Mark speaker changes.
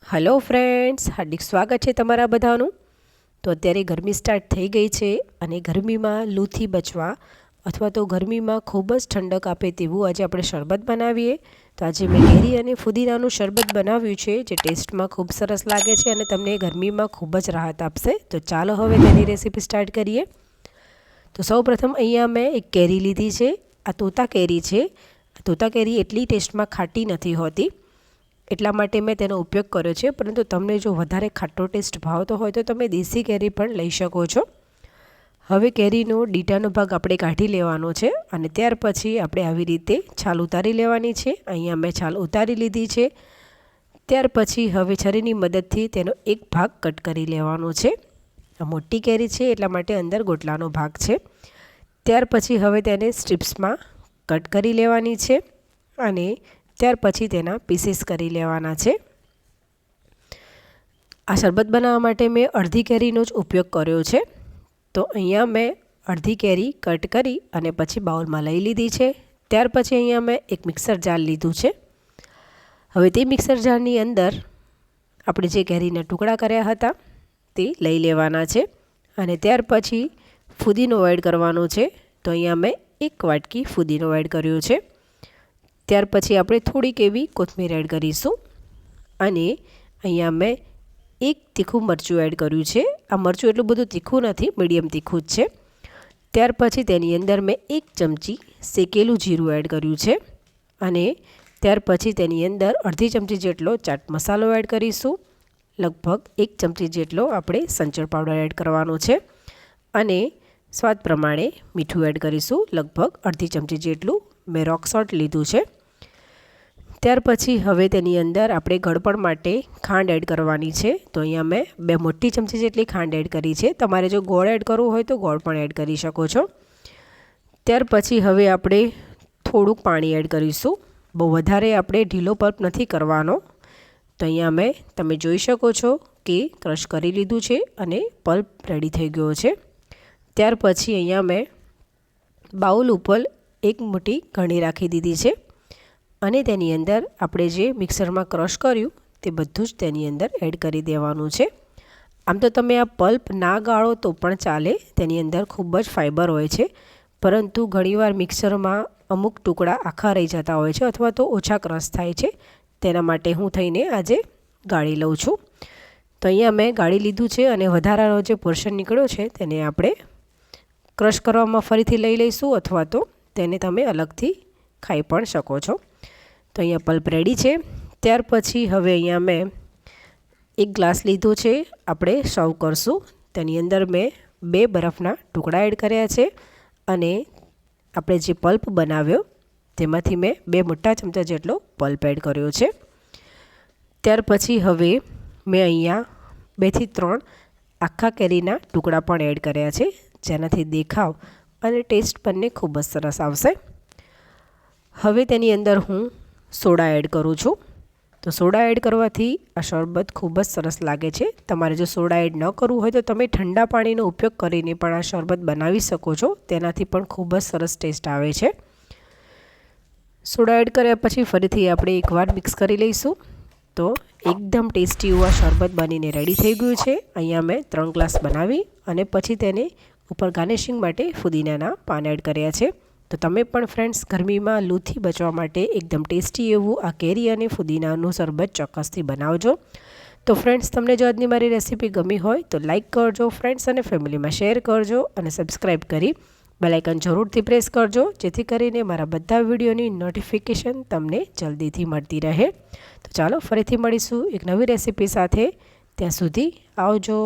Speaker 1: Hello friends, हार्दिक स्वागत है तमारा बधाનું। तो अत्यारे गर्मी स्टार्ट थई गई है अने गर्मीमां लूथी बचवा अथवा तो गर्मीमां खूब ज ठंडक आपे तेवुं आज आपणे शरबत बनावीए। तो आज मैं केरी अने फुदीनानुं शरबत बनाव्युं छे जे टेस्टमां खूब सरस लागे छे अने तमने गर्मीमां खूब ज राहत आपशे। तो चालो हवे तेनी रेसिपी स्टार्ट करीए। तो सौप्रथम अहींया मैं एक केरी लीधी छे। आ तोता केरी छे। तोता केरी एटली टेस्टमां खाटी नथी होती, એટલા માટે મેં તેનો ઉપયોગ કર્યો છે। પરંતુ તમને જો વધારે ખાટો ટેસ્ટ ભાવતો હોય તો તમે દેશી કેરી પણ લઈ શકો છો। હવે કેરીનો ડીટાનો ભાગ આપણે કાઢી લેવાનો છે અને ત્યાર પછી આપણે આવી રીતે છાલ ઉતારી લેવાની છે। અહીંયા મેં છાલ ઉતારી લીધી છે। ત્યાર પછી હવે છરીની મદદથી તેનો એક ભાગ કટ કરી લેવાનો છે। આ મોટી કેરી છે એટલા માટે અંદર ગોટલાનો ભાગ છે। ત્યાર પછી હવે તેને સ્ટ્રીપ્સમાં કટ કરી લેવાની છે અને ત્યાર પછી તેના પીસીસ કરી લેવાના છે। આ શરબત બનાવવા માટે મેં અડધી કેરીનો જ ઉપયોગ કર્યો છે। તો અહીંયા મેં અડધી કેરી કટ કરી અને પછી બાઉલમાં લઈ લીધી છે। ત્યાર પછી અહીંયા મેં એક મિક્સર જાર લીધું છે। હવે તે મિક્સર જારની અંદર આપણે જે કેરીના ટુકડા કર્યા હતા તે લઈ લેવાના છે અને ત્યાર પછી ફુદીનો એડ કરવાનો છે। તો અહીંયા મેં એક વાટકી ફુદીનો એડ કર્યો છે। ત્યાર પછી આપણે થોડીક એવી કોથમીર એડ કરીશું અને અહીંયા મેં એક તીખું મરચું એડ કર્યું છે। આ મરચું એટલું બધું તીખું નથી, મીડિયમ તીખું જ છે। ત્યાર પછી તેની અંદર મેં એક ચમચી શેકેલું જીરું એડ કર્યું છે અને ત્યાર પછી તેની અંદર અડધી ચમચી જેટલો ચાટ મસાલો એડ કરીશું। લગભગ એક ચમચી જેટલો આપણે સંચળ પાવડર એડ કરવાનો છે અને સ્વાદ પ્રમાણે મીઠું એડ કરીશું। લગભગ અડધી ચમચી જેટલું મેં રોક સોલ્ટ લીધું છે। ત્યાર પછી હવે તેની અંદર આપણે ગળપણ માટે ખાંડ એડ કરવાની છે। તો અહીંયા મેં 2 મોટી ચમચી જેટલી ખાંડ એડ કરી છે। તમારે જો ગોળ એડ કરવું હોય તો ગોળ પણ એડ કરી શકો છો। ત્યાર પછી હવે આપણે થોડુંક પાણી એડ કરીશું। બહુ વધારે આપણે ઢીલો પલ્પ નથી કરવાનો। તો અહીંયા મેં તમે જોઈ શકો છો કે ક્રશ કરી લીધું છે અને પલ્પ રેડી થઈ ગયો છે। ત્યાર પછી અહીંયા મેં બાઉલ ઉપર એક મોટી ગળણી રાખી દીધી છે અને તેની અંદર આપણે જે મિક્સરમાં ક્રશ કર્યું તે બધું જ તેની અંદર એડ કરી દેવાનું છે। આમ તો તમે આ પલ્પ ના ગાળો તો પણ ચાલે, તેની અંદર ખૂબ જ ફાઇબર હોય છે, પરંતુ ઘણીવાર મિક્સરમાં અમુક ટુકડા આખા રહી જતા હોય છે અથવા તો ઓછા ક્રશ થાય છે। તેના માટે હું થઈને આજે ગાળી લઉં છું। તો અહીંયા મેં ગાળી લીધું છે અને વધારાનો જે પોર્શન નીકળ્યો છે તેને આપણે ક્રશ કરવામાં ફરીથી લઈ લઈશું અથવા તો તેને તમે અલગથી ખાઈ પણ શકો છો। તો અહીંયા પલ્પ રેડી છે। ત્યાર પછી હવે અહીંયા મેં એક ગ્લાસ લીધો છે, આપણે સર્વ કરશું। તેની અંદર મેં 2 બરફના ટુકડા એડ કર્યા છે અને આપણે જે પલ્પ બનાવ્યો તેમાંથી મેં 2 મોટા ચમચા જેટલો પલ્પ એડ કર્યો છે। ત્યાર પછી હવે મેં અહીંયા 2 થી 3 આખા કેરીના ટુકડા પણ એડ કર્યા છે, જેનાથી દેખાવ અને ટેસ્ટ બંને ખૂબ જ સરસ આવશે। હવે તેની અંદર હું સોડા એડ કરું છું। તો સોડા એડ કરવાથી આ શરબત ખૂબ જ સરસ લાગે છે। તમારે જો સોડા એડ ન કરવું હોય તો તમે ઠંડા પાણીનો ઉપયોગ કરીને પણ આ શરબત બનાવી શકો છો, તેનાથી પણ ખૂબ જ સરસ ટેસ્ટ આવે છે। સોડા એડ કર્યા પછી ફરીથી આપણે એકવાર મિક્સ કરી લઈશું। તો એકદમ ટેસ્ટી એવું આ શરબત બનીને રેડી થઈ ગયું છે। અહીંયા મેં 3 ગ્લાસ બનાવી અને પછી તેને ઉપર ગાર્નિશિંગ માટે ફુદીનાના પાન એડ કર્યા છે। તો તમે પણ ફ્રેન્ડ્સ ગરમીમાં લૂથી બચવા માટે એકદમ ટેસ્ટી એવું આ કેરી અને ફુદીનાનું શરબત ચોક્કસથી બનાવજો। તો ફ્રેન્ડ્સ, તમને જો આજની મારી રેસીપી ગમી હોય તો લાઇક કરજો, ફ્રેન્ડ્સ અને ફેમિલીમાં શેર કરજો અને સબસ્ક્રાઈબ કરી બેલ આઇકન જરૂરથી પ્રેસ કરજો, જેથી કરીને મારા બધા વિડીયોની નોટિફિકેશન તમને જલ્દીથી મળતી રહે। તો ચાલો ફરીથી મળીશું એક નવી રેસીપી સાથે। ત્યાં સુધી આવજો।